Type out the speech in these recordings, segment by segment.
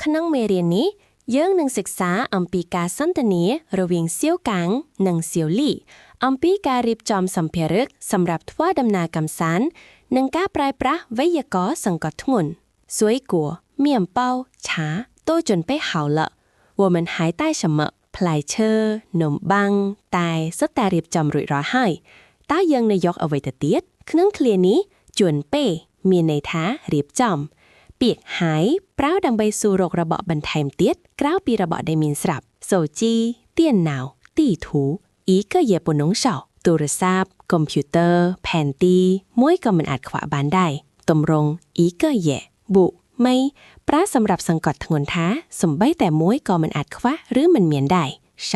ក្នុងមេរៀននេះយើងនឹងសិក្សាអំពីការសន្ទនារវាងសៀវកាំងនិងសៀវលីអំពីការរៀបចំសម្ភារៈសម្រាប់ធ្វើដំណើរកម្សាន្តនិងការប្រើប្រាស់វេយ្យាករណ៍សង្កត់ធ្ងន់水果面包茶都准备好了我们还带什么ផ្លែឈើនំបាំងតែសុទ្ធតែរៀបចំរួចរាល់ហើយតើយើងនឹងយកអ្វីទៅទៀតក្នុងឃ្លានេះជួនពេមានន័យថារៀបចំពាក្យហើយប្រើដើម្បីសួររករបស់បន្ថែមទៀតក្រៅពីរបស់ដែលមានស្រាប់手机电脑地图一个也不能少ទូរស័ព្ទកុំព្យូទ័រផែនទីមួយក៏មិនអាចខ្វះបានដែរទម្រង់一个也បុមីប្រើសម្រាប់សង្កត់ធ្ងន់ថាសំបីតែមួយក៏មិនអាចខ្វះឬមិនមានដែរ少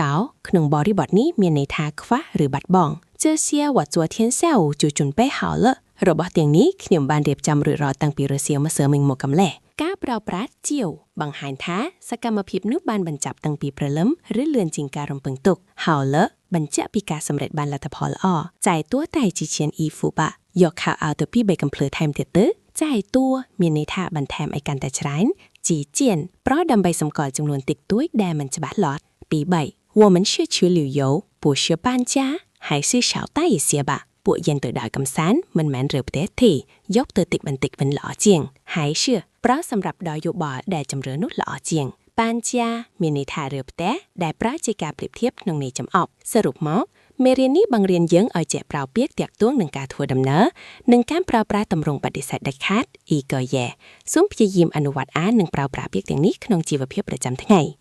ក្នុងបរិបទនេះមានន័យថាខ្វះឬបាត់បង់这些我昨天下午就准备好了របស់ទាំងនេះខ្ញុំបានរៀបចំរួចរាល់តាំងពីរសៀលម្សិលមិញមកកំឡេះការប្រើប្រាស់ជាវបង្ហាញថាសកម្មភាពនោះបានបញ្ចប់តាំងពីព្រលឹមឬលឿនជាងការរំពឹងទុក好了បញ្ជាក់ពីការសម្រេចបានលទ្ធផលល្អ在多带几件衣服吧យកខោអាវទៅពី3កំភ្លើថែមទៀតទៅ在多មានន័យថាបន្ថែមឲ្យកាន់តែច្រើនจีเจียนเพราะដើម្បីសម្គាល់ចំនួនតិចតួចដែលមិនច្បាស់លាស់ទី3我们是去旅游不是搬家还是少带一些吧ពួកយើងទៅដើរកម្សាន្តមិនមែនរើផ្ទះទេយកទៅតិចបន្តិចវិញល្អជាងហើយเชื่อប្រើសម្រាប់ដល់យោបល់ដែលជំរឿននោះល្អជាងបានជាមានន័យថារើផ្ទះដែលប្រើជាការប្រៀបធៀបក្នុងន័យចំអប់សរុបមកមេរៀននេះបង្រៀនយើងឲ្យចេះប្រើពាក្យទាក់ទងនឹងការធ្វើដំណើរនិងការប្រើប្រាស់ទម្រង់បដិសេធដាច់ខាត อีกอแยសូមព្យាយាមអនុវត្តអាននិងប្រើប្រាស់ពាក្យទាំងនេះក្នុងជីវភាពប្រចាំថ្ងៃ